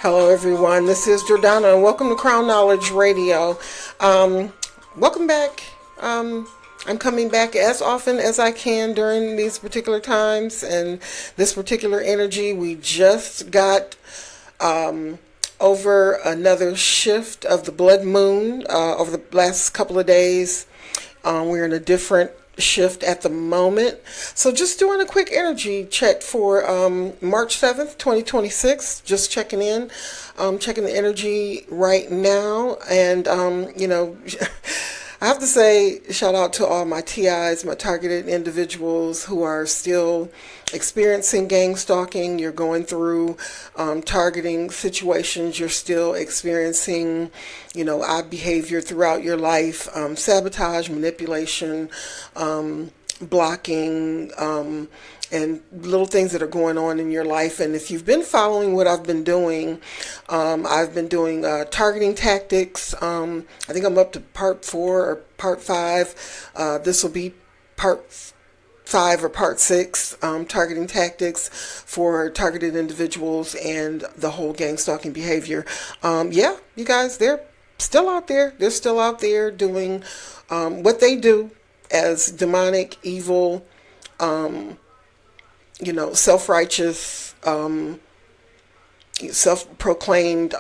Hello, everyone. This is Jordana, and welcome to Crown Knowledge Radio. Welcome back. I'm coming back as often as I can during these particular times and this particular energy. We just got over another shift of the blood moon over the last couple of days. We're in a different shift at the moment. So just doing a quick energy check for March 7th, 2026. Just checking in, checking the energy right now. And, I have to say, shout out to all my TIs, my targeted individuals who are still experiencing gang stalking. You're going through targeting situations. You're still experiencing, odd behavior throughout your life, sabotage, manipulation, blocking, and little things that are going on in your life. And if you've been following what I've been doing, I've been doing targeting tactics. I think I'm up to part 4 or part 5. This will be part 5 or part 6, targeting tactics for targeted individuals and the whole gang stalking behavior. You guys, they're still out there. They're still out there doing what they do as demonic, evil, self-righteous, self-proclaimed,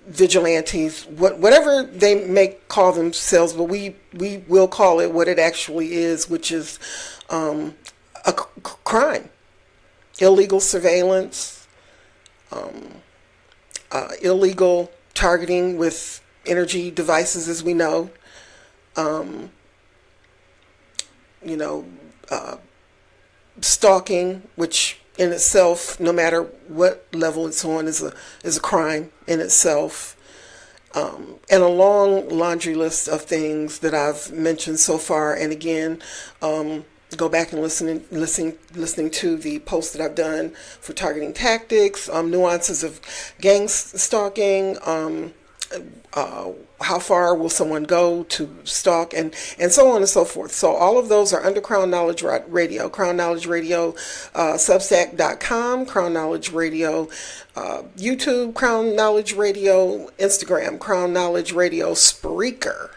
vigilantes, whatever they may call themselves, but we will call it what it actually is, which is a crime, illegal surveillance, illegal targeting with energy devices, as we know, stalking, which in itself, no matter what level it's on, is a crime in itself, and a long laundry list of things that I've mentioned so far. And again, go back and listening to the post that I've done for targeting tactics, nuances of gang stalking. How far will someone go to stalk, and so on and so forth. So all of those are under Crown Knowledge Radio, Crown Knowledge Radio, Substack.com, Crown Knowledge Radio, YouTube, Crown Knowledge Radio, Instagram, Crown Knowledge Radio, Spreaker.com.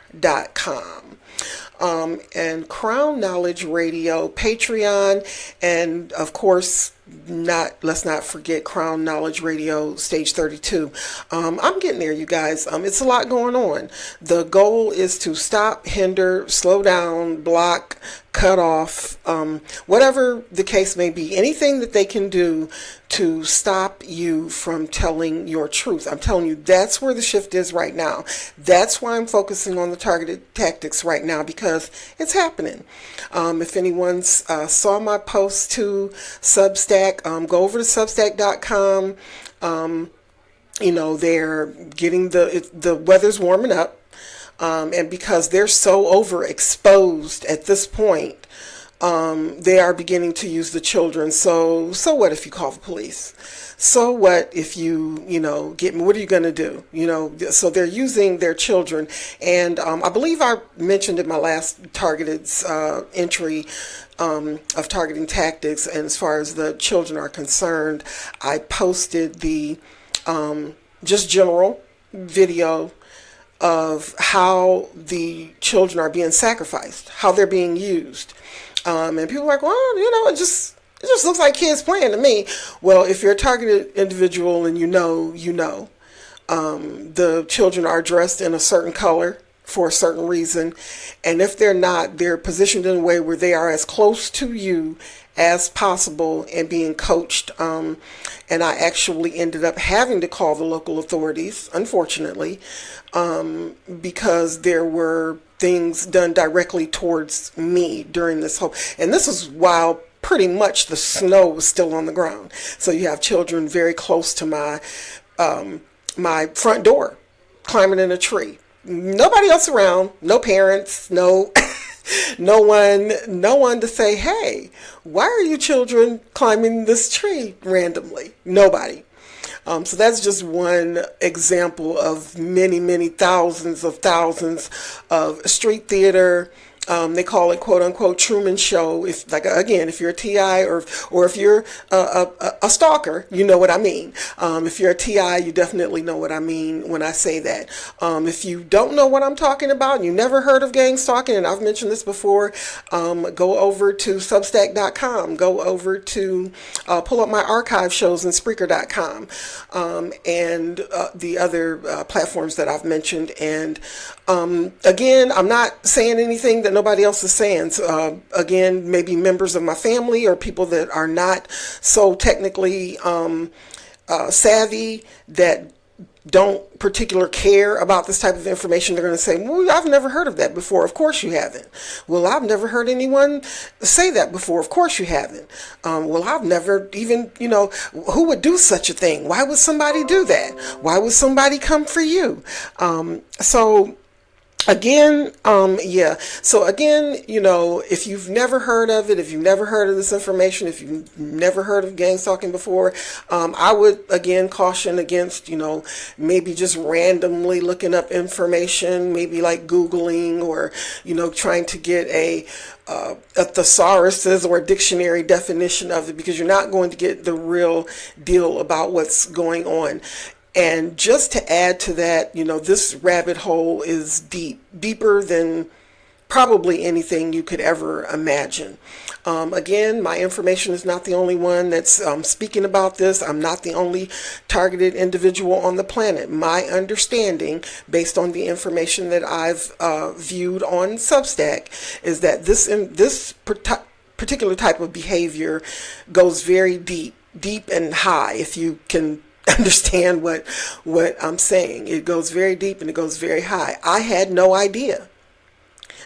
And Crown Knowledge Radio Patreon, and of course, let's not forget Crown Knowledge Radio Stage 32. I'm getting there, you guys. It's a lot going on. The goal is to stop, hinder, slow down, block, cut off, whatever the case may be, anything that they can do to stop you from telling your truth. I'm telling you, that's where the shift is right now. That's why I'm focusing on the targeted tactics right now, because it's happening. If anyone's saw my post to Substack, go over to Substack.com. They're getting the weather's warming up. And because they're so overexposed at this point, they are beginning to use the children. So what if you call the police? So what if you, what are you going to do? So they're using their children. And I believe I mentioned in my last targeted entry of targeting tactics, and as far as the children are concerned, I posted the just general video of how the children are being sacrificed, how they're being used. And people are like, well, it just looks like kids playing to me. Well, if you're a targeted individual and you know, the children are dressed in a certain color for a certain reason. And if they're not, they're positioned in a way where they are as close to you as possible and being coached. And I actually ended up having to call the local authorities, unfortunately, because there were things done directly towards me during this whole, and this was while pretty much the snow was still on the ground. So you have children very close to my front door, climbing in a tree. Nobody else around, no parents, no one to say, hey, why are you children climbing this tree randomly? Nobody. So that's just one example of many, many thousands of street theater, They call it "quote unquote" Truman Show. If, like, again, if you're a TI, or if you're a stalker, you know what I mean. If you're a TI, you definitely know what I mean when I say that. If you don't know what I'm talking about, and you never heard of gang stalking, and I've mentioned this before, go over to Substack.com. Go over to pull up my archive shows in Spreaker.com, and the other platforms that I've mentioned. And again, I'm not saying anything that nobody else is saying. So, again, maybe members of my family or people that are not so technically savvy, that don't particular care about this type of information, they're going to say, well, I've never heard of that before. Of course you haven't. Well, I've never heard anyone say that before. Of course you haven't. Well, I've never even, who would do such a thing? Why would somebody do that? Why would somebody come for you? So again, So again, if you've never heard of it, if you've never heard of this information, if you've never heard of gang stalking before, I would again caution against, maybe just randomly looking up information, maybe like Googling, or, trying to get a thesaurus or a dictionary definition of it, because you're not going to get the real deal about what's going on. And just to add to that, this rabbit hole is deeper than probably anything you could ever imagine. Again, my information is not the only one that's speaking about this. I'm not the only targeted individual on the planet. My understanding, based on the information that I've viewed on Substack, is that this particular type of behavior goes very deep and high, if you can understand what I'm saying. It goes very deep and it goes very high. I had no idea.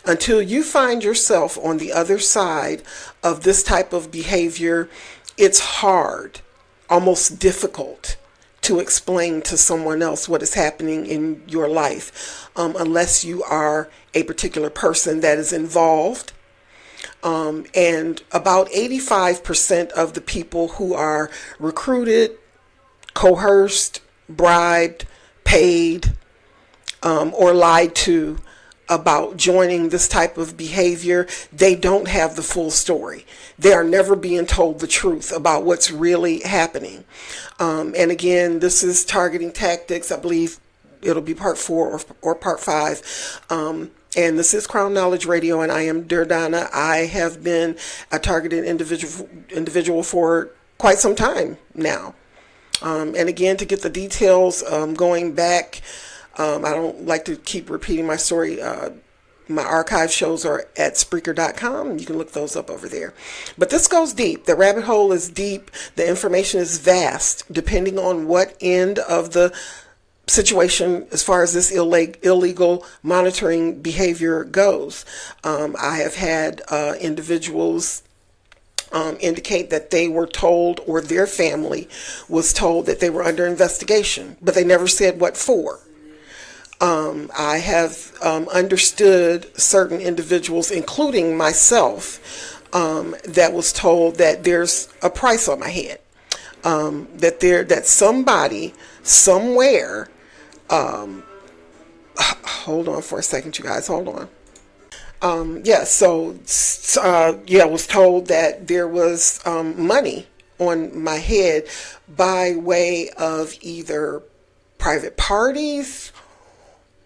Until you find yourself on the other side of this type of behavior, it's hard, almost difficult, to explain to someone else what is happening in your life, unless you are a particular person that is involved. And about 85% of the people who are recruited, coerced, bribed, paid, or lied to about joining this type of behavior, they don't have the full story. They are never being told the truth about what's really happening. And again, this is Targeting Tactics. I believe it'll be part 4 or part 5. And this is Crown Knowledge Radio, and I am Durdana. I have been a targeted individual for quite some time now. And again, to get the details, going back, I don't like to keep repeating my story. My archive shows are at Spreaker.com. You can look those up over there. But this goes deep. The rabbit hole is deep. The information is vast, depending on what end of the situation as far as this illegal monitoring behavior goes. I have had individuals indicate that they were told, or their family was told, that they were under investigation, but they never said what for. I have understood certain individuals, including myself, that was told that there's a price on my head, that somebody somewhere. Hold on for a second, you guys. Hold on. Was told that there was money on my head by way of either private parties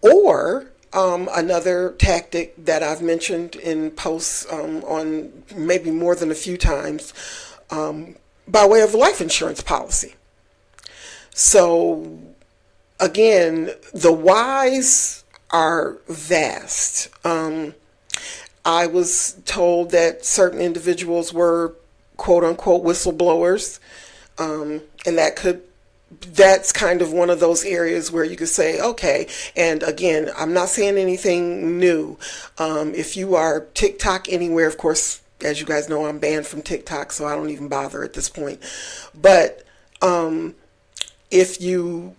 or another tactic that I've mentioned in posts on maybe more than a few times, by way of a life insurance policy. So again, the whys are vast. I was told that certain individuals were quote unquote whistleblowers, and that's kind of one of those areas where you could say, okay, and again, I'm not saying anything new. If you are TikTok anywhere, of course, as you guys know, I'm banned from TikTok, so I don't even bother at this point. But if you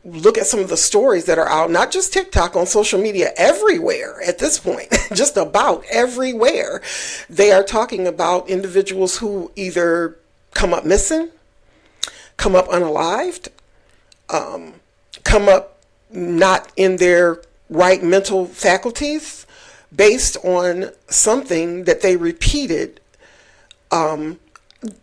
look at some of the stories that are out, not just TikTok, on social media, everywhere at this point, just about everywhere, they are talking about individuals who either come up missing, come up unalived, come up not in their right mental faculties, based on something that they repeated,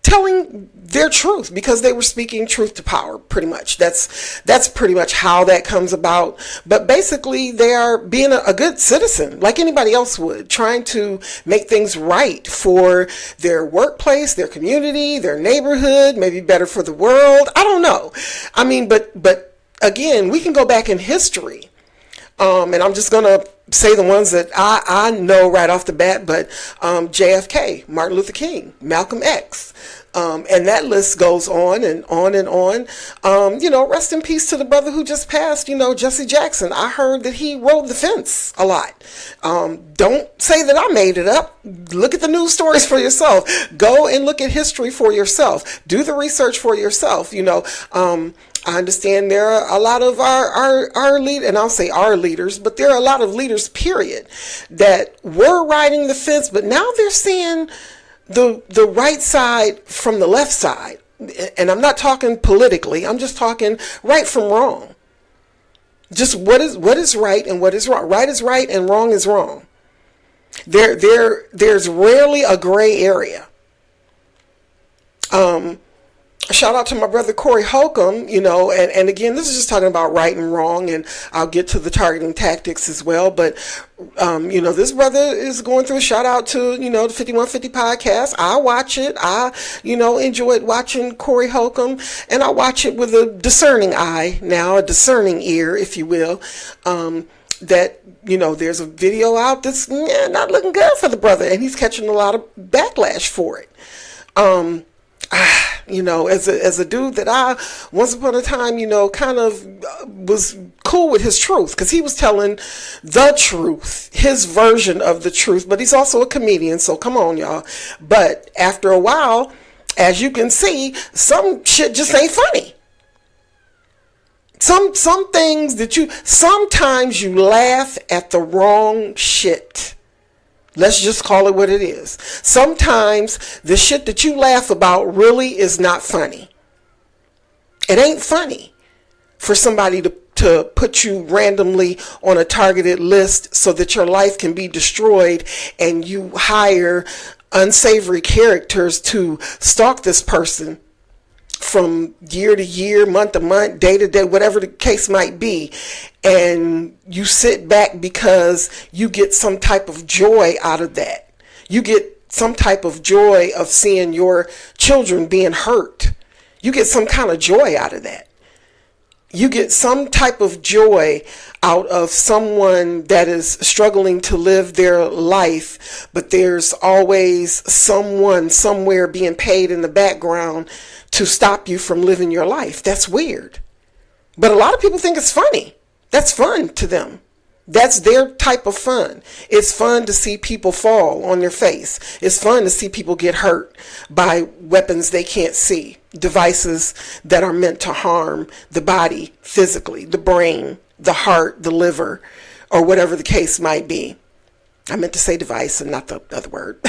telling their truth because they were speaking truth to power. Pretty much that's pretty much how that comes about. But basically they are being a good citizen like anybody else would, trying to make things right for their workplace, their community, their neighborhood, maybe better for the world. I don't know. I mean, but again, we can go back in history, and I'm just gonna say the ones that I know right off the bat, but JFK, Martin Luther King, Malcolm X, and that list goes on and on and on. Rest in peace to the brother who just passed, Jesse Jackson. I heard that he rode the fence a lot. Don't say that I made it up. Look at the news stories for yourself. Go and look at history for yourself. Do the research for yourself. I understand there are a lot of our lead, and I'll say our leaders, but there are a lot of leaders, period, that were riding the fence, but now they're seeing the right side from the left side. And I'm not talking politically. I'm just talking right from wrong. Just what is right and what is wrong. Right is right and wrong is wrong. There's rarely a gray area. Shout out to my brother Corey Holcomb, and again, this is just talking about right and wrong, and I'll get to the targeting tactics as well. But, this brother is going through a shout out to, the 5150 podcast. I watch it. I, enjoyed watching Corey Holcomb, and I watch it with a discerning eye now, a discerning ear, if you will. That, there's a video out that's not looking good for the brother, and he's catching a lot of backlash for it. As a dude that I once upon a time, kind of was cool with his truth, because he was telling the truth, his version of the truth, but he's also a comedian, so come on, y'all. But after a while, as you can see, some shit just ain't funny. Some things sometimes you laugh at the wrong shit. Let's just call it what it is. Sometimes the shit that you laugh about really is not funny. It ain't funny for somebody to put you randomly on a targeted list so that your life can be destroyed, and you hire unsavory characters to stalk this person from year to year, month to month, day to day, whatever the case might be. And you sit back because you get some type of joy out of that. You get some type of joy of seeing your children being hurt. You get some kind of joy out of that. You get some type of joy out of someone that is struggling to live their life, but there's always someone somewhere being paid in the background to stop you from living your life. That's weird. But a lot of people think it's funny. That's fun to them. That's their type of fun. It's fun to see people fall on their face. It's fun to see people get hurt by weapons they can't see, devices that are meant to harm the body physically, the brain, the heart, the liver, or whatever the case might be. I meant to say device and not the other word.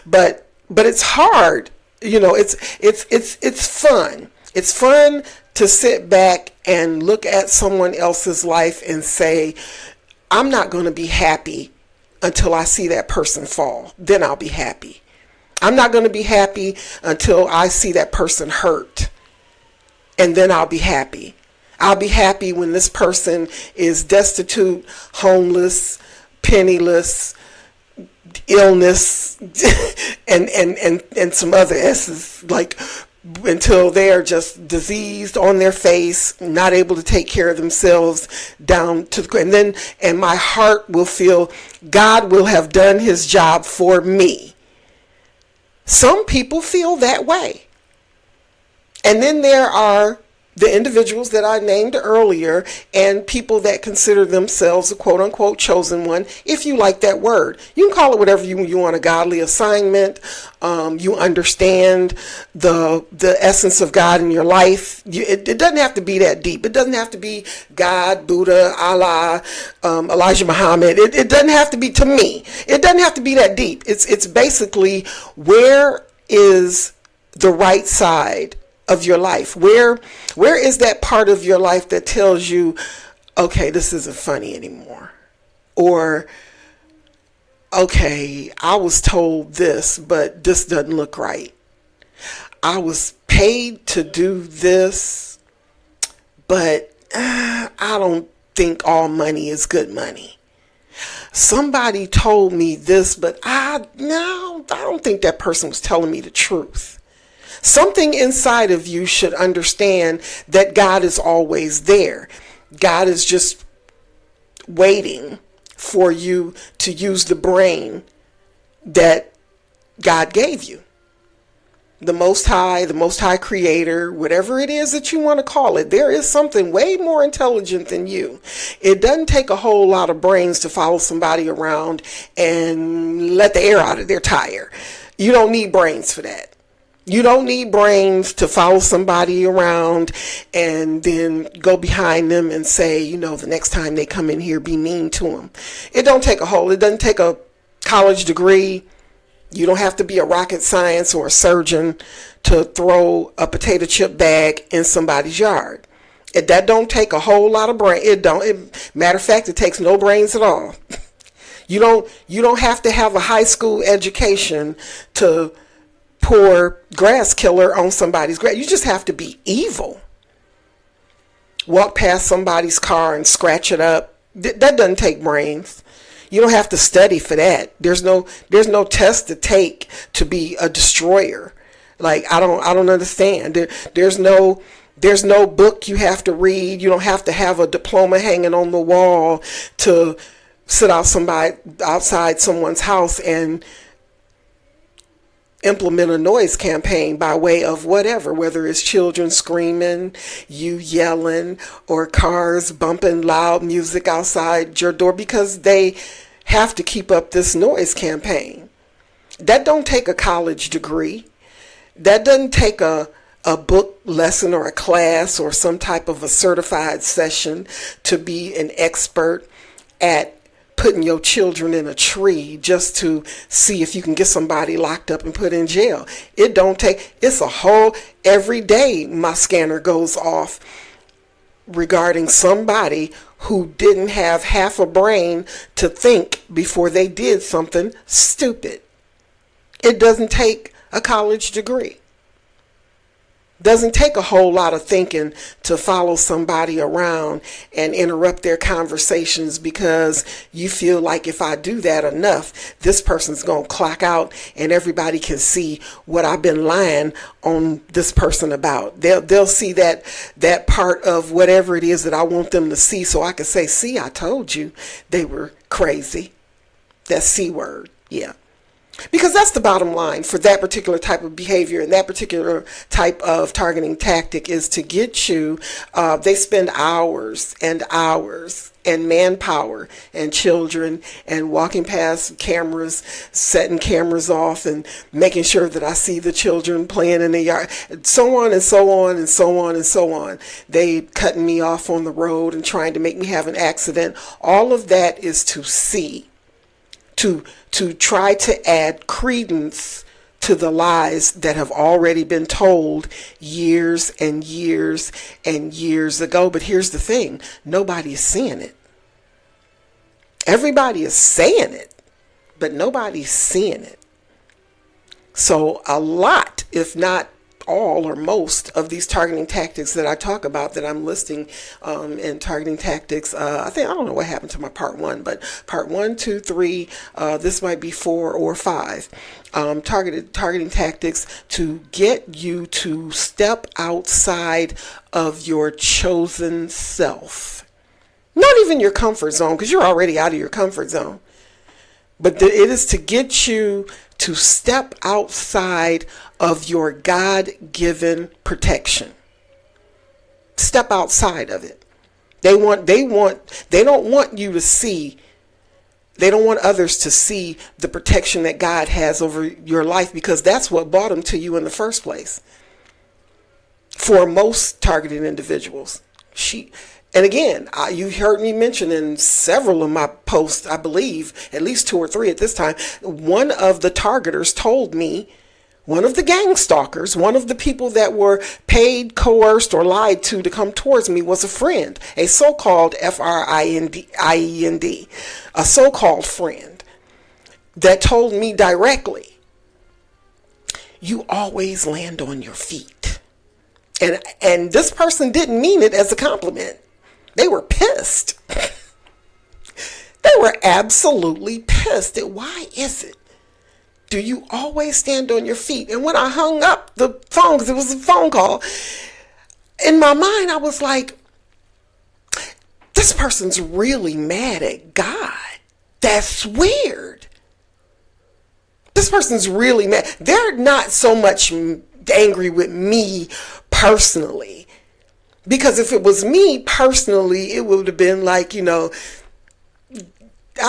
but it's hard. It's fun. It's fun to sit back and look at someone else's life and say, I'm not going to be happy until I see that person fall. Then I'll be happy. I'm not going to be happy until I see that person hurt. And then I'll be happy. I'll be happy when this person is destitute, homeless, penniless, illness, and some other S's, like, until they are just diseased on their face, not able to take care of themselves down to the, and my heart will feel God will have done his job for me. Some people feel that way. And then there are the individuals that I named earlier, and people that consider themselves a quote unquote chosen one, if you like that word. You can call it whatever you want, a godly assignment. You understand the essence of God in your life. It doesn't have to be that deep. It doesn't have to be God, Buddha, Allah, Elijah Muhammad. It doesn't have to be, to me, it doesn't have to be that deep. It's basically, where is the right side of your life? Where is that part of your life that tells you, okay, this isn't funny anymore? Or okay, I was told this, but this doesn't look right. I was paid to do this, but I don't think all money is good money. Somebody told me this, but no, I don't think that person was telling me the truth. Something inside of you should understand that God is always there. God is just waiting for you to use the brain that God gave you. The Most High Creator, whatever it is that you want to call it, there is something way more intelligent than you. It doesn't take a whole lot of brains to follow somebody around and let the air out of their tire. You don't need brains for that. You don't need brains to follow somebody around and then go behind them and say, the next time they come in here, be mean to them. It doesn't take a college degree. You don't have to be a rocket science or a surgeon to throw a potato chip bag in somebody's yard. That don't take a whole lot of brain. Matter of fact, it takes no brains at all. You don't have to have a high school education to pour grass killer on somebody's grass. You just have to be evil. Walk past somebody's car and scratch it up. That doesn't take brains. You don't have to study for that. There's no test to take to be a destroyer. Like, I don't understand. There's no book you have to read. You don't have to have a diploma hanging on the wall to sit outside someone's house and implement a noise campaign by way of whether it's children screaming, you yelling, or cars bumping loud music outside your door, because they have to keep up this noise campaign. That don't take a college degree. That doesn't take a book lesson or a class or some type of a certified session to be an expert at putting your children in a tree just to see if you can get somebody locked up and put in jail. It's a whole, every day my scanner goes off regarding somebody who didn't have half a brain to think before they did something stupid. It doesn't take a college degree. Doesn't take a whole lot of thinking to follow somebody around and interrupt their conversations because you feel like if I do that enough, this person's going to clock out and everybody can see what I've been lying on this person about. They'll see that part of whatever it is that I want them to see, so I can say, see, I told you they were crazy. That C word. Yeah. Because that's the bottom line for that particular type of behavior and that particular type of targeting tactic is to get you. They spend hours and hours and manpower and children and walking past cameras, setting cameras off and making sure that I see the children playing in the yard, so on and so on and so on and so on. They cutting me off on the road and trying to make me have an accident. All of that is to see. To try to add credence to the lies that have already been told years and years and years ago. But here's the thing, nobody is seeing it. Everybody is saying it, but nobody's seeing it. So a lot, if not all or most of these targeting tactics that I talk about that I'm listing in targeting tactics, I don't know what happened to my part 1, but part 1, 2, 3, this might be 4 or 5 targeting tactics to get you to step outside of your chosen self. Not even your comfort zone, because you're already out of your comfort zone. But it is to get you to step outside of your God-given protection. Step outside of it. They don't want you to see, they don't want others to see the protection that God has over your life, because that's what brought them to you in the first place. For most targeted individuals. And again, you heard me mention in several of my posts, I believe, at least 2 or 3 at this time, one of the targeters told me, one of the gang stalkers, one of the people that were paid, coerced, or lied to come towards me was a friend, a so-called friend, a so-called friend. that told me directly, you always land on your feet. And this person didn't mean it as a compliment. They were pissed. They were absolutely pissed. Why is it? Do you always stand on your feet? And when I hung up the phone, because it was a phone call, in my mind I was like, this person's really mad at God. That's weird. This person's really mad. They're not so much angry with me personally. Because if it was me personally, it would have been like, I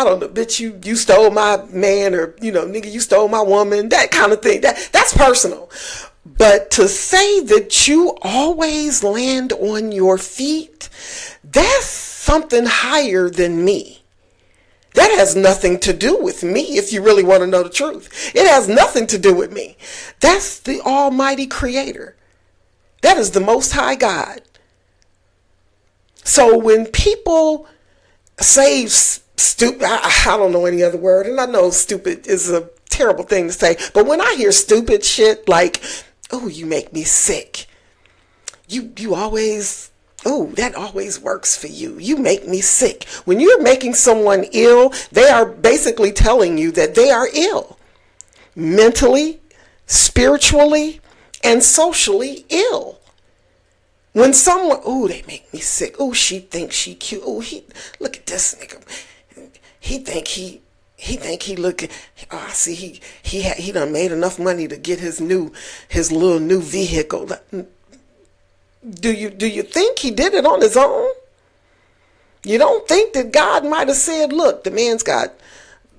don't know, bitch, you stole my man, or, nigga, you stole my woman, that kind of thing. That's personal. But to say that you always land on your feet, that's something higher than me. That has nothing to do with me, if you really want to know the truth. It has nothing to do with me. That's the Almighty Creator. That is the Most High God. So when people say stupid, I don't know any other word, and I know stupid is a terrible thing to say, but when I hear stupid shit like, oh, you make me sick, you always, oh, that always works for you, you make me sick. When you're making someone ill, they are basically telling you that they are ill, mentally, spiritually, and socially ill. When someone, oh, they make me sick, oh, she thinks she cute, oh, look at this nigga, he think he looking, oh, I see he done made enough money to get his little new vehicle. Do you think he did it on his own? You don't think that God might have said, look, the man's got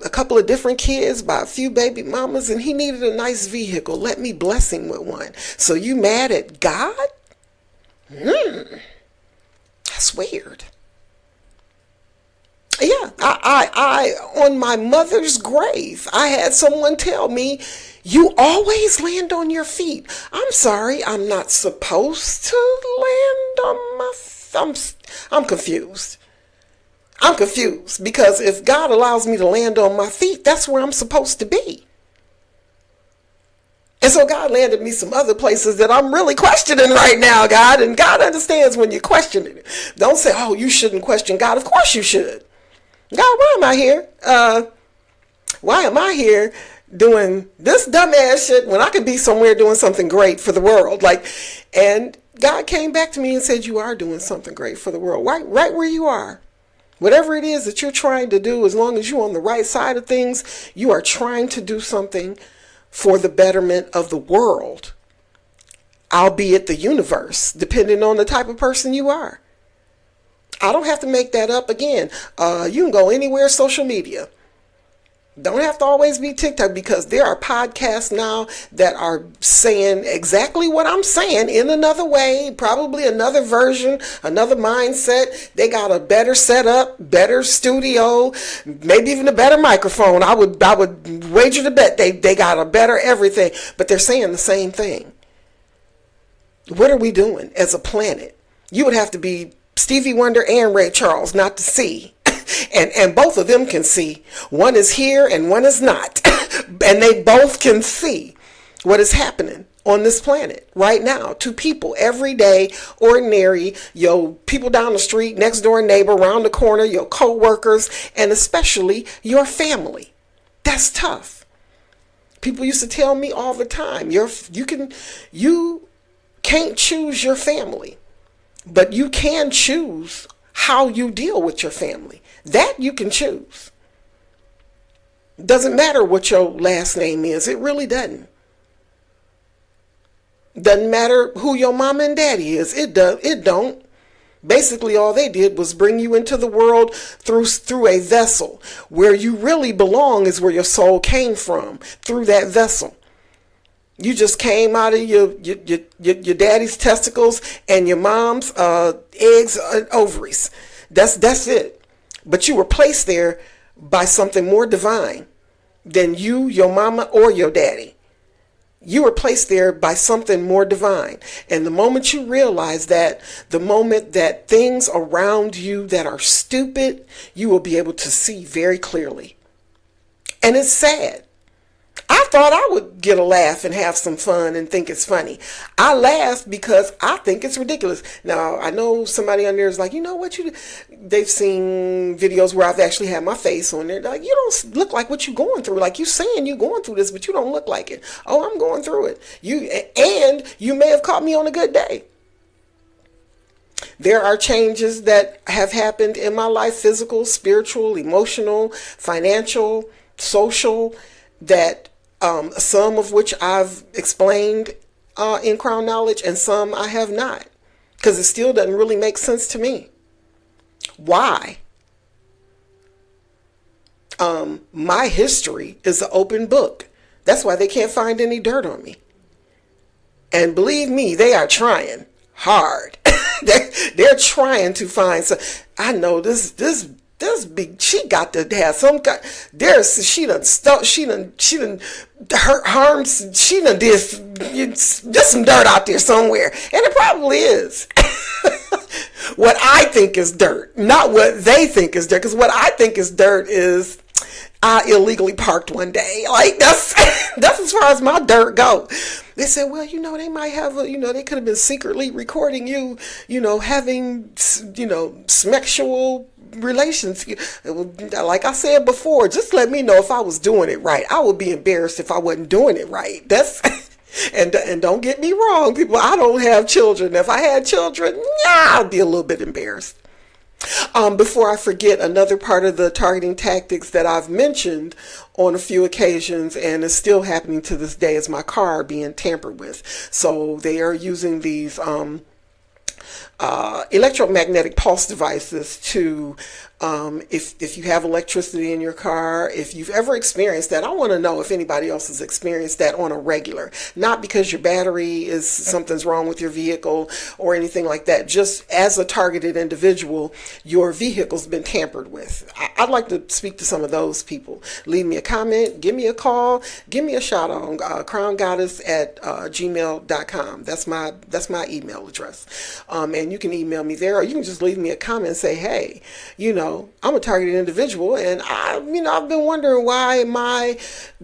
a couple of different kids by a few baby mamas and he needed a nice vehicle. Let me bless him with one. So you mad at God? That's weird. Yeah, I on my mother's grave, I had someone tell me, you always land on your feet. I'm sorry, I'm not supposed to land on my I'm confused. I'm confused because if God allows me to land on my feet, that's where I'm supposed to be. And so God landed me some other places that I'm really questioning right now, God. And God understands when you're questioning it. Don't say, oh, you shouldn't question God. Of course you should. God, why am I here? Why am I here doing this dumbass shit when I could be somewhere doing something great for the world? And God came back to me and said, you are doing something great for the world. Right where you are. Whatever it is that you're trying to do, as long as you're on the right side of things, you are trying to do something for the betterment of the world, albeit the universe, depending on the type of person you are. I don't have to make that up again. You can go anywhere, social media. Don't have to always be TikTok, because there are podcasts now that are saying exactly what I'm saying in another way, probably another version, another mindset. They got a better setup, better studio, maybe even a better microphone. I would wager to bet they got a better everything, but they're saying the same thing. What are we doing as a planet? You would have to be Stevie Wonder and Ray Charles not to see. And both of them can see. One is here and one is not. And they both can see what is happening on this planet right now to people every day, ordinary, your people down the street, next door neighbor, around the corner, your co-workers, and especially your family. That's tough. People used to tell me all the time, you can't choose your family, but you can choose how you deal with your family. That you can choose. Doesn't matter what your last name is. It really doesn't. Doesn't matter who your mama and daddy is. It don't. Basically, all they did was bring you into the world through a vessel. Where you really belong is where your soul came from, through that vessel. You just came out of your daddy's testicles and your mom's eggs and ovaries. That's it. But you were placed there by something more divine than you, your mama, or your daddy. You were placed there by something more divine. And the moment you realize that, the moment that things around you that are stupid, you will be able to see very clearly. And it's sad. I thought I would get a laugh and have some fun and think it's funny. I laugh because I think it's ridiculous. Now, I know somebody on there is like, you know what, they've seen videos where I've actually had my face on there. They're like, you don't look like what you're going through. Like, you saying you're going through this, but you don't look like it. Oh, I'm going through it. And you may have caught me on a good day. There are changes that have happened in my life, physical, spiritual, emotional, financial, social, that some of which I've explained in Crown Knowledge, and some I have not, because it still doesn't really make sense to me. Why? My history is an open book. That's why they can't find any dirt on me. And believe me, they are trying hard. They're trying to find some. I know this big, she got to have some kind. She done hurt harms. She done did just some dirt out there somewhere, and it probably is. What I think is dirt, not what they think is dirt. Because what I think is dirt is I illegally parked one day. Like, that's as far as my dirt go. They said, well, they might have they could have been secretly recording you, having, sexual relations. Like I said before, just let me know if I was doing it right. I would be embarrassed if I wasn't doing it right. That's, and don't get me wrong, people, I don't have children. If I had children, yeah, I'd be a little bit embarrassed. Before I forget, another part of the targeting tactics that I've mentioned on a few occasions and is still happening to this day is my car being tampered with. So they are using these electromagnetic pulse devices to, if you have electricity in your car, if you've ever experienced that. I want to know if anybody else has experienced that on a regular, not because your battery is, something's wrong with your vehicle or anything like that. Just as a targeted individual, your vehicle's been tampered with. I'd like to speak to some of those people. Leave me a comment, give me a call, give me a shout out on crowngoddess@gmail.com. That's my email address. And you can email me there, or you can just leave me a comment and say, hey, I'm a targeted individual, and I've been wondering why my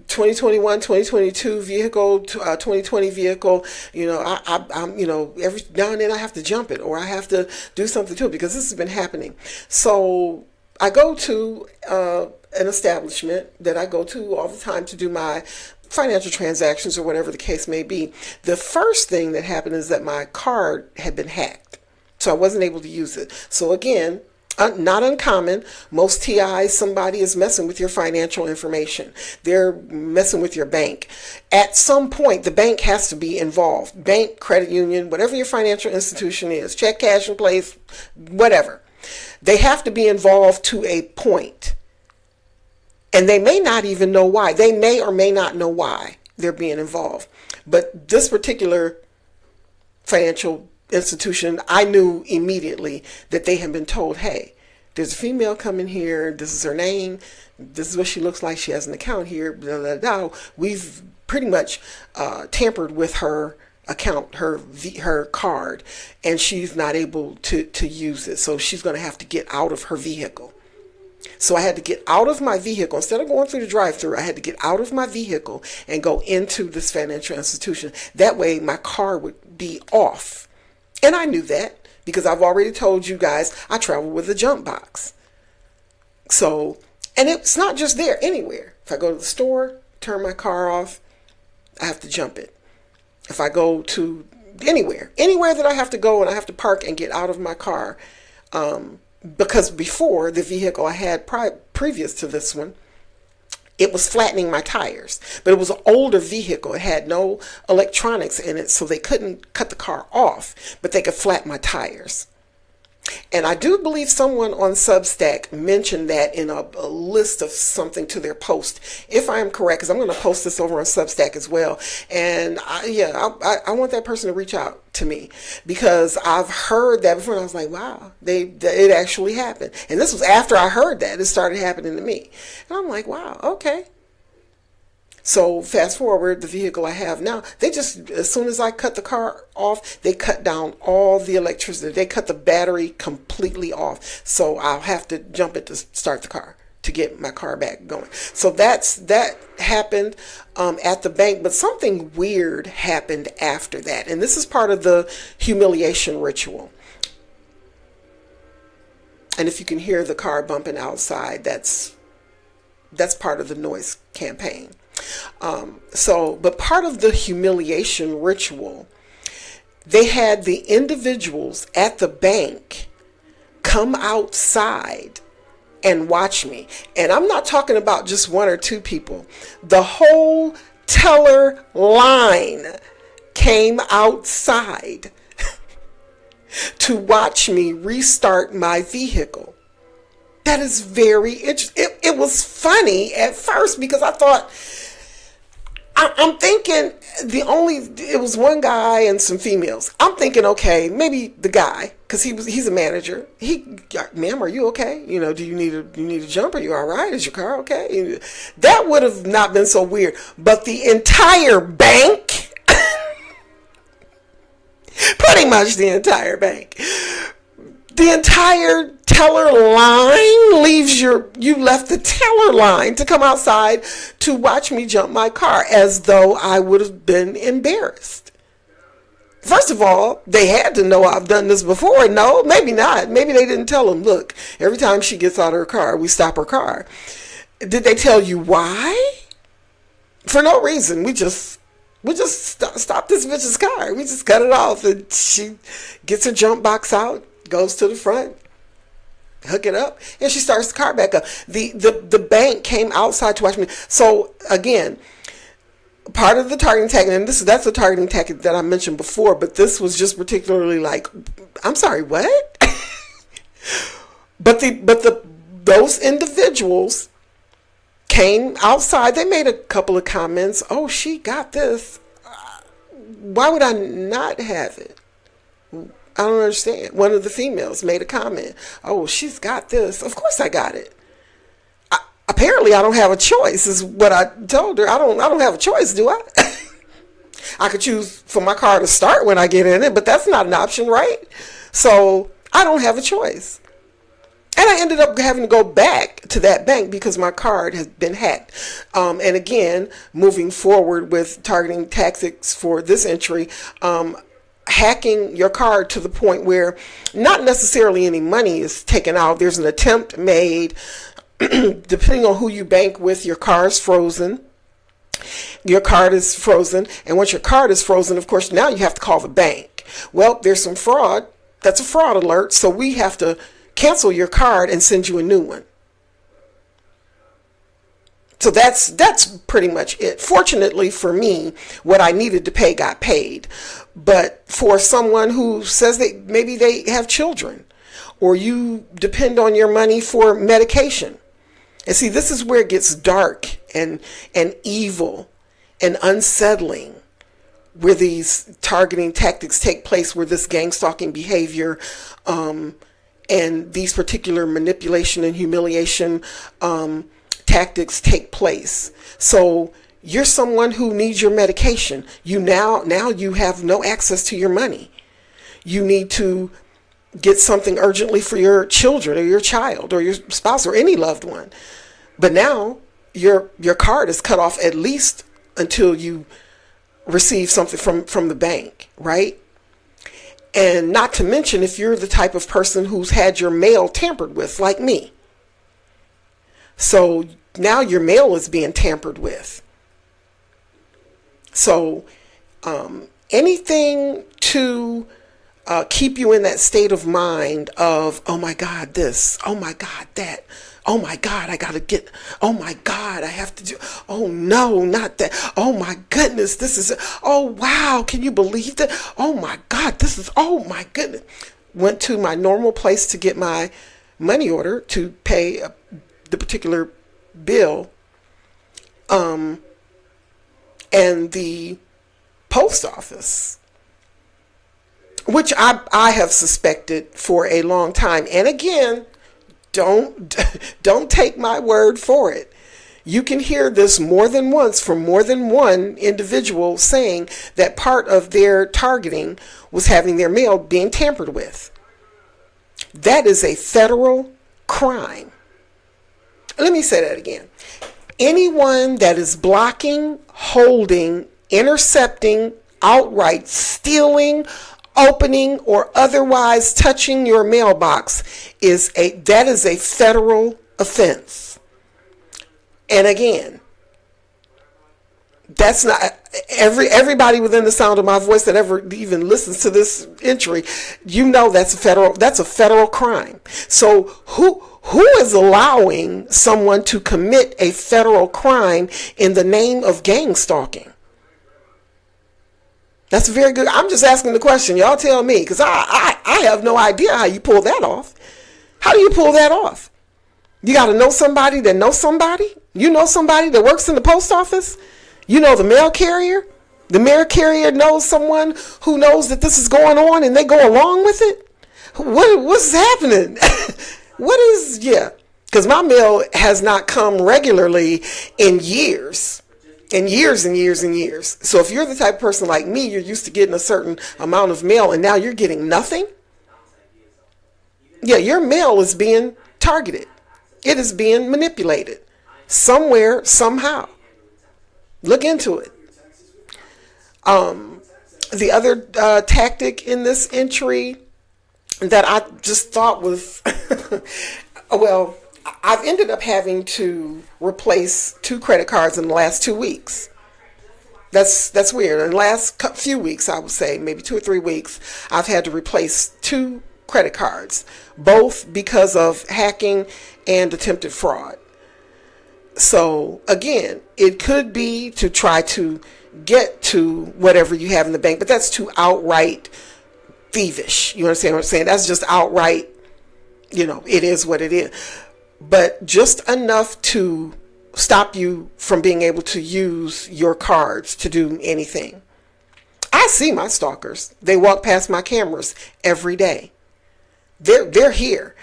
2021, 2022 vehicle, 2020 vehicle, I'm every now and then I have to jump it, or I have to do something to it, because this has been happening. So I go to an establishment that I go to all the time to do my financial transactions or whatever the case may be. The first thing that happened is that my card had been hacked, so I wasn't able to use it. So again, not uncommon. Most TIs, somebody is messing with your financial information. They're messing with your bank. At some point, the bank has to be involved. Bank, credit union, whatever your financial institution is, check, cash in place, whatever. They have to be involved to a point. And they may not even know why. They may or may not know why they're being involved. But this particular financial institution, I knew immediately that they had been told, hey, there's a female coming here, this is her name, this is what she looks like, she has an account here, blah, blah, blah. We've pretty much tampered with her account, her card, and she's not able to use it, so she's going to have to get out of her vehicle. So I had to get out of my vehicle. Instead of going through the drive-thru, I had to get out of my vehicle and go into this financial institution. That way my car would be off. And I knew that because I've already told you guys I travel with a jump box. So, and it's not just there, anywhere. If I go to the store, turn my car off, I have to jump it. If I go to anywhere that I have to go and I have to park and get out of my car, because before, the vehicle I had previous to this one, it was flattening my tires. But it was an older vehicle. It had no electronics in it, so they couldn't cut the car off, but they could flatten my tires. And I do believe someone on Substack mentioned that in a list of something to their post, if I am correct, because I'm going to post this over on Substack as well. And I want that person to reach out to me, because I've heard that before, and I was like, wow, it actually happened. And this was after I heard that it started happening to me. And I'm like, wow, okay. So fast forward, the vehicle I have now, they just, as soon as I cut the car off, they cut down all the electricity. They cut the battery completely off. So I'll have to jump it to start the car. to get my car back going. So that happened at the bank, but something weird happened after that. And this is part of the humiliation ritual. And if you can hear the car bumping outside, that's part of the noise campaign. But part of the humiliation ritual, they had the individuals at the bank come outside and watch me. And I'm not talking about just one or two people. The whole teller line came outside to watch me restart my vehicle. That is very interesting. It was funny at first because I thought, I'm thinking it was one guy and some females. I'm thinking, okay, maybe the guy, because he's a manager. Ma'am, are you okay? Do you need a jump? Are you all right? Is your car okay? That would have not been so weird. But the entire bank, pretty much the entire bank, the entire teller line leaves you left the teller line to come outside to watch me jump my car, as though I would have been embarrassed. First of all, they had to know I've done this before. No, maybe not. Maybe they didn't tell them, look, every time she gets out of her car, we stop her car. Did they tell you why? For no reason. We just stop this bitch's car. We just cut it off, and she gets her jump box out, goes to the front, hook it up, and she starts the car back up. The bank came outside to watch me. So again, part of the targeting tactic, and that's the targeting tactic that I mentioned before, but this was just particularly like, I'm sorry, what? Those individuals came outside. They made a couple of comments. Oh, she got this. Why would I not have it? I don't understand. One of the females made a comment. Oh, she's got this. Of course I got it. Apparently I don't have a choice, is what I told her. I don't have a choice, do I? I could choose for my car to start when I get in it, but that's not an option, right? So I don't have a choice. And I ended up having to go back to that bank because my card has been hacked. And again, moving forward with targeting tactics for this entry, hacking your card to the point where not necessarily any money is taken out. There's an attempt made. Depending on who you bank with, your car is frozen. Your card is frozen. And once your card is frozen, of course, now you have to call the bank. Well, there's some fraud. That's a fraud alert. So we have to cancel your card and send you a new one. So that's pretty much it. Fortunately for me, what I needed to pay got paid. But for someone who says that maybe they have children, or you depend on your money for medication. And see, this is where it gets dark and evil and unsettling, where these targeting tactics take place, where this gang stalking behavior and these particular manipulation and humiliation tactics take place. So you're someone who needs your medication. Now you have no access to your money. You need to get something urgently for your children or your child or your spouse or any loved one. But now your card is cut off, at least until you receive something from the bank, right? And not to mention if you're the type of person who's had your mail tampered with, like me. So now your mail is being tampered with. So anything to keep you in that state of mind of, oh my God, this, oh my God, that, oh my God, I gotta get, oh my God, I have to do, oh no, not that, oh my goodness, this is, oh wow, can you believe that? Oh my God, this is, oh my goodness. Went to my normal place to get my money order to pay the particular bill, and the post office, which I have suspected for a long time. And again, don't take my word for it. You can hear this more than once from more than one individual saying that part of their targeting was having their mail being tampered with. That is a federal crime. Let me say that again. Anyone that is blocking, holding, intercepting, outright stealing, opening, or otherwise touching your mailbox is a federal offense. And again, that's not everybody within the sound of my voice that ever even listens to this entry, that's a federal crime. So who is allowing someone to commit a federal crime in the name of gang stalking? That's very good. I'm just asking the question. Y'all tell me, because I have no idea how you pull that off. How do you pull that off? You got to know somebody that knows somebody. You know somebody that works in the post office. You know the mail carrier. The mail carrier knows someone who knows that this is going on, and they go along with it. What's happening? Because my mail has not come regularly in years. And years and years and years. So if you're the type of person like me, you're used to getting a certain amount of mail and now you're getting nothing. Yeah, your mail is being targeted. It is being manipulated somewhere, somehow. Look into it. The other tactic in this entry that I just thought was, well, I've ended up having to replace 2 credit cards in the last 2 weeks. That's weird. In the last few weeks, I would say, maybe 2 or 3 weeks, I've had to replace 2 credit cards, both because of hacking and attempted fraud. So again, it could be to try to get to whatever you have in the bank, but that's too outright thievish. You understand what I'm saying? That's just outright, it is what it is. But just enough to stop you from being able to use your cards to do anything. I see my stalkers. They walk past my cameras every day. They're here.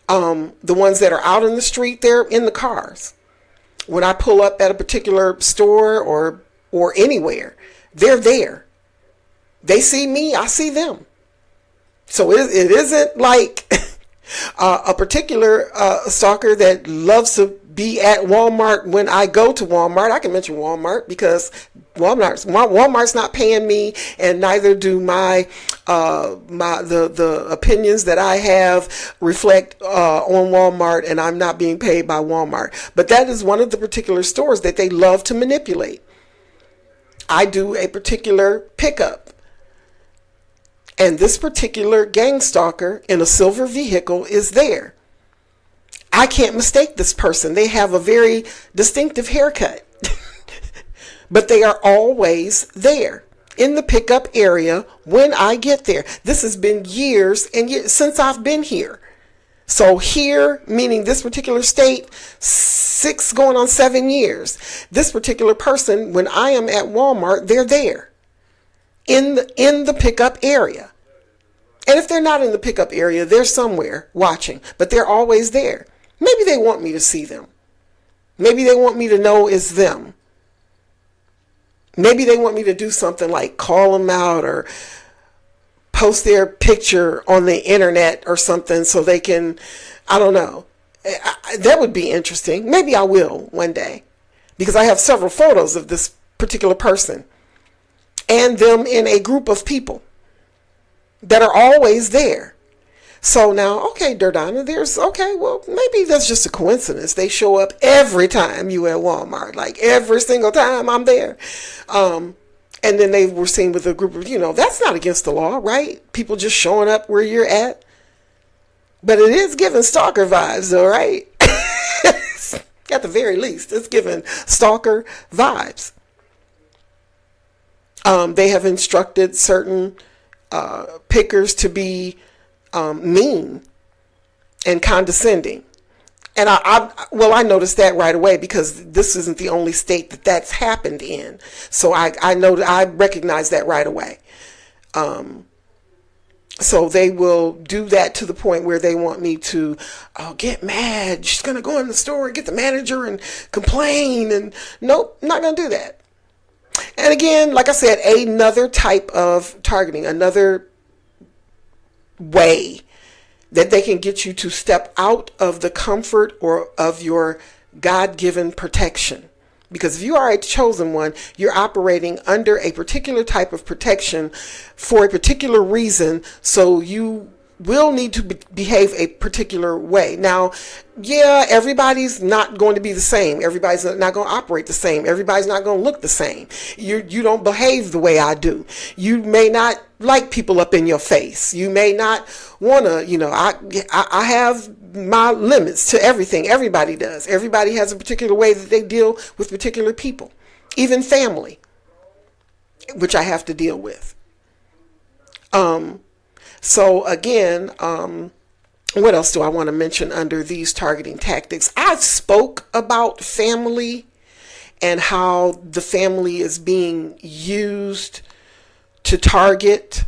The ones that are out in the street, they're in the cars. When I pull up at a particular store or anywhere, they're there. They see me, I see them. So it isn't like a particular stalker that loves to be at Walmart when I go to Walmart. I can mention Walmart because Walmart's not paying me, and neither do the opinions that I have reflect on Walmart, and I'm not being paid by Walmart. But that is one of the particular stores that they love to manipulate. I do a particular pickup. And this particular gang stalker in a silver vehicle is there. I can't mistake this person. They have a very distinctive haircut. But they are always there in the pickup area when I get there. This has been years and years since I've been here. So here, meaning this particular state, 6 going on 7 years. This particular person, when I am at Walmart, they're there in the pickup area. And if they're not in the pickup area, they're somewhere watching, but they're always there. Maybe they want me to see them. Maybe they want me to know it's them. Maybe they want me to do something like call them out or post their picture on the internet or something so they can, I don't know. That would be interesting. Maybe I will one day, because I have several photos of this particular person and them in a group of people that are always there. So now, okay, Durdana, well, maybe that's just a coincidence. They show up every time you at Walmart, like every single time I'm there. And then they were seen with a group of, that's not against the law, right? People just showing up where you're at. But it is giving stalker vibes, though, right? At the very least, it's giving stalker vibes. They have instructed certain pickers to be mean and condescending. And I noticed that right away, because this isn't the only state that's happened in. So I recognize that right away. So they will do that to the point where they want me to get mad. She's going to go in the store and get the manager and complain. And nope, not going to do that. And again, like I said, another type of targeting, another way that they can get you to step out of the comfort or of your God-given protection. Because if you are a chosen one, you're operating under a particular type of protection for a particular reason, so you will need to behave a particular way. Now, yeah, everybody's not going to be the same. Everybody's not going to operate the same. Everybody's not going to look the same. You don't behave the way I do. You may not like people up in your face. You may not want to, I have my limits to everything. Everybody does. Everybody has a particular way that they deal with particular people, even family, which I have to deal with. So again, what else do I want to mention under these targeting tactics? I've spoke about family and how the family is being used to target.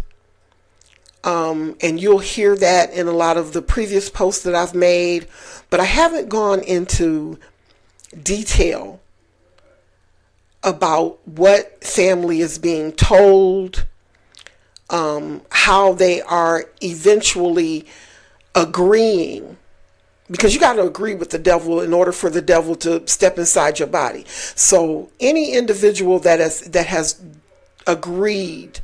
And you'll hear that in a lot of the previous posts that I've made, but I haven't gone into detail about what family is being told, how they are eventually agreeing, because you got to agree with the devil in order for the devil to step inside your body. So any individual that has agreed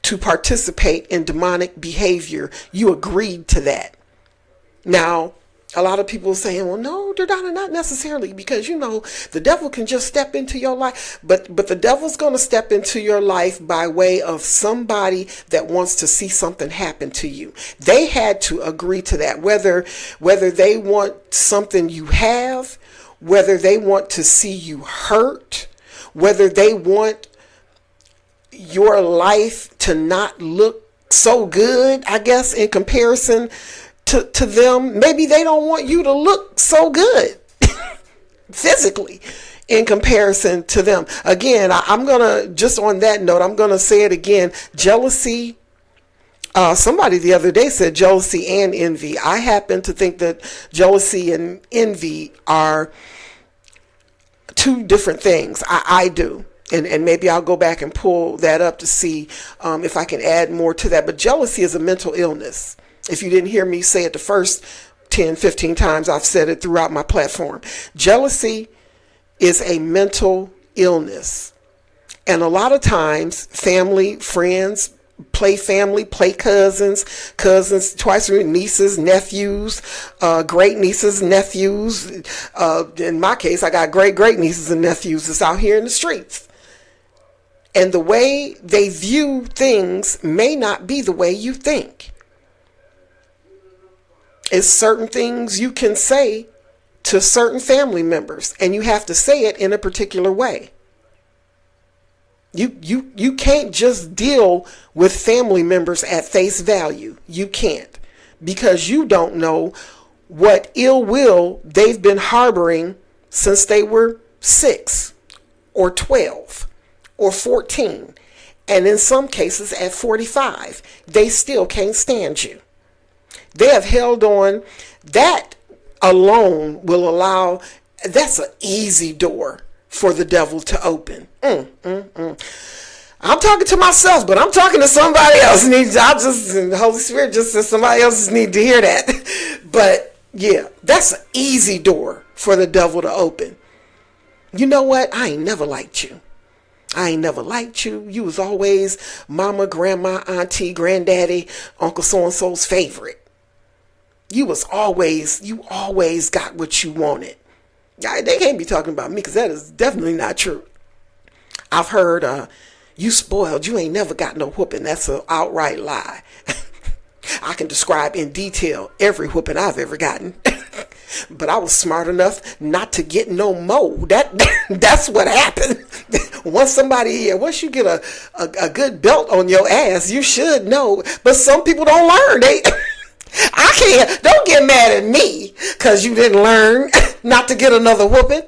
to participate in demonic behavior, you agreed to that. Now, a lot of people are saying, well, no, they're not necessarily, because, the devil can just step into your life. But the devil's going to step into your life by way of somebody that wants to see something happen to you. They had to agree to that, whether they want something you have, whether they want to see you hurt, whether they want your life to not look so good, I guess, in comparison to them. Maybe they don't want you to look so good physically in comparison to them. Again, I'm going to, just on that note, I'm going to say it again. Jealousy. Somebody the other day said jealousy and envy. I happen to think that jealousy and envy are two different things. I do. And maybe I'll go back and pull that up to see if I can add more to that. But jealousy is a mental illness. If you didn't hear me say it the first 10, 15 times, I've said it throughout my platform. Jealousy is a mental illness. And a lot of times, family, friends, play cousins twice, nieces, nephews, great nieces, nephews. In my case, I got great nieces and nephews that's out here in the streets. And the way they view things may not be the way you think. It's certain things you can say to certain family members, and you have to say it in a particular way. You can't just deal with family members at face value. You can't, because you don't know what ill will they've been harboring since they were 6 or 12 or 14. And in some cases at 45, they still can't stand you. They have held on. That alone will allow, that's an easy door for the devil to open. I'm talking to myself, but I'm talking to somebody else. The Holy Spirit just says somebody else just need to hear that. But yeah, that's an easy door for the devil to open. You know what? I ain't never liked you. You was always mama, grandma, auntie, granddaddy, uncle so-and-so's favorite. You always got what you wanted. They can't be talking about me, because that is definitely not true. I've heard, you spoiled, you ain't never got no whooping. That's an outright lie. I can describe in detail every whooping I've ever gotten. But I was smart enough not to get no more. That's what happened. Once you get a good belt on your ass, you should know. But some people don't learn. Don't get mad at me because you didn't learn not to get another whooping.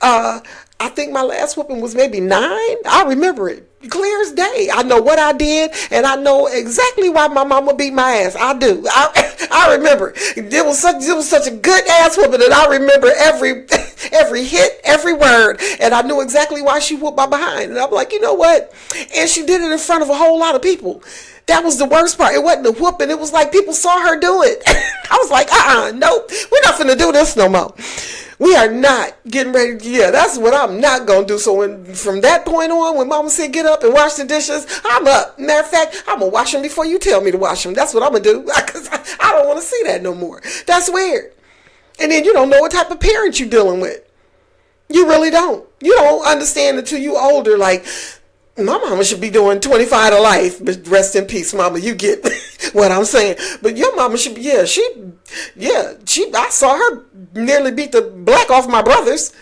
I think my last whooping was maybe 9. I remember it clear as day. I know what I did, and I know exactly why my mama beat my ass. I do. I remember. It was such a good ass whooping that I remember Every hit, every word. And I knew exactly why she whooped my behind. And I'm like, you know what? And she did it in front of a whole lot of people. That was the worst part. It wasn't a whooping. It was like people saw her do it. I was like, nope. We're not finna do this no more. We are not getting ready. Yeah, that's what I'm not going to do. So from that point on, when mama said get up and wash the dishes, I'm up. Matter of fact, I'm going to wash them before you tell me to wash them. That's what I'm going to do. Because I don't want to see that no more. That's weird. And then you don't know what type of parent you're dealing with. You really don't. You don't understand until you older. Like, my mama should be doing 25 to life. But rest in peace, mama. You get what I'm saying. But your mama should be, I saw her nearly beat the black off my brothers.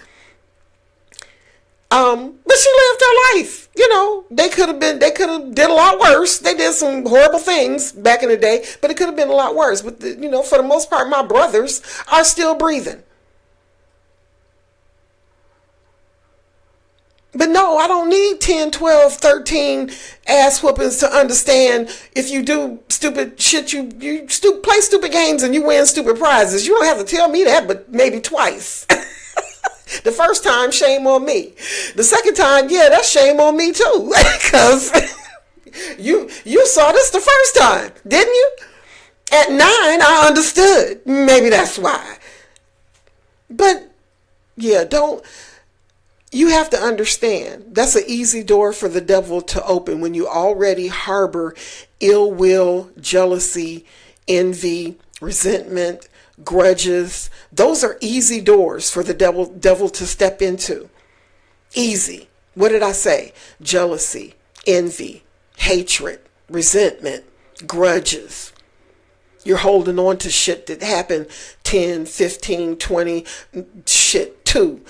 But she lived her life. You know, they could have did a lot worse. They did some horrible things back in the day, but it could have been a lot worse. But, for the most part, my brothers are still breathing. But no, I don't need 10, 12, 13 ass whoopings to understand if you do stupid shit, you play stupid games and you win stupid prizes. You don't have to tell me that, but maybe twice. The first time, shame on me. The second time, yeah, that's shame on me too. Because you saw this the first time, didn't you? At 9, I understood. Maybe that's why. But yeah, you have to understand, that's an easy door for the devil to open when you already harbor ill will, jealousy, envy, resentment, grudges. Those are easy doors for the devil to step into. Easy. What did I say? Jealousy, envy, hatred, resentment, grudges. You're holding on to shit that happened 10, 15, 20, shit, 2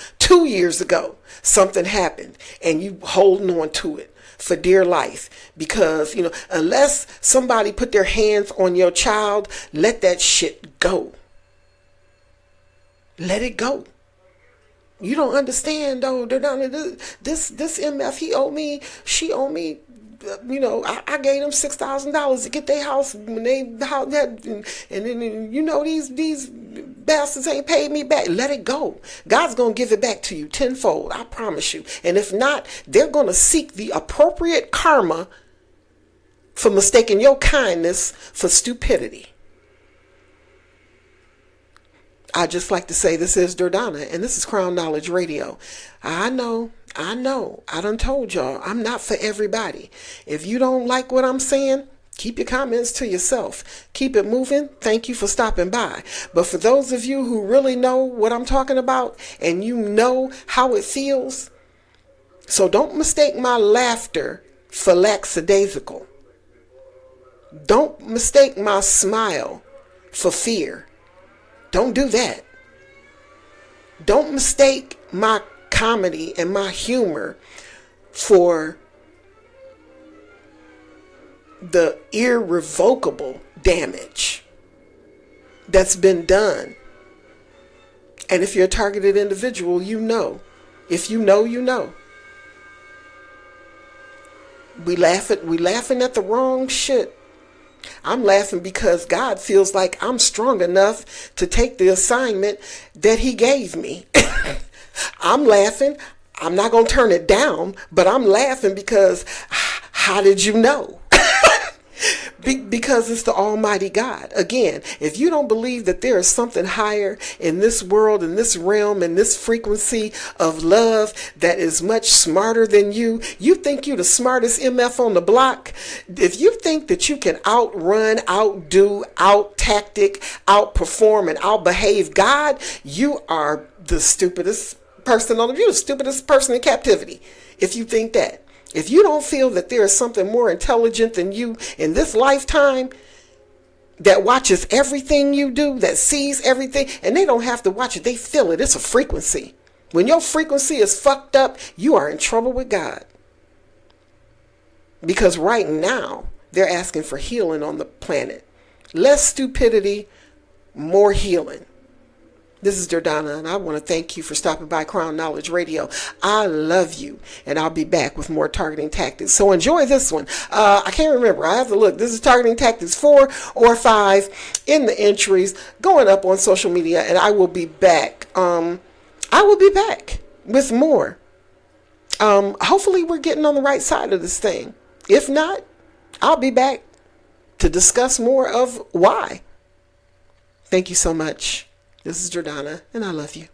years ago. Something happened and you holding on to it for dear life because, unless somebody put their hands on your child, let that shit go. Let it go. You don't understand though. They're down to this MF, he owed me, she owed me. I gave them $6,000 to get their house when they had, and then these bastards ain't paid me back. Let it go. God's gonna give it back to you tenfold. I promise you. And if not, they're gonna seek the appropriate karma for mistaking your kindness for stupidity. I just like to say this is Dordana, and this is Crown Knowledge Radio. I know. I done told y'all, I'm not for everybody. If you don't like what I'm saying, keep your comments to yourself. Keep it moving. Thank you for stopping by. But for those of you who really know what I'm talking about, and you know how it feels, so don't mistake my laughter for lackadaisical. Don't mistake my smile for fear. Don't do that. Don't mistake my comedy and my humor for the irrevocable damage that's been done. And if you're a targeted individual, you know. If you know, you know. We laughing at the wrong shit. I'm laughing because God feels like I'm strong enough to take the assignment that he gave me. I'm laughing. I'm not going to turn it down, but I'm laughing because how did you know? Because it's the Almighty God. Again, if you don't believe that there is something higher in this world, in this realm, in this frequency of love that is much smarter than you think you're the smartest MF on the block. If you think that you can outrun, outdo, out-tactic, outperform, and outbehave God, you are the stupidest person on the view, the stupidest person in captivity. If you think that. If you don't feel that there is something more intelligent than you in this lifetime that watches everything you do, that sees everything, and they don't have to watch it, they feel it. It's a frequency. When your frequency is fucked up, you are in trouble with God. Because right now, they're asking for healing on the planet. Less stupidity, more healing. This is Dordana, and I want to thank you for stopping by Crown Knowledge Radio. I love you, and I'll be back with more targeting tactics. So enjoy this one. I can't remember. I have to look. This is targeting tactics 4 or 5 in the entries going up on social media, and I will be back. I will be back with more. Hopefully we're getting on the right side of this thing. If not, I'll be back to discuss more of why. Thank you so much. This is Jordana, and I love you.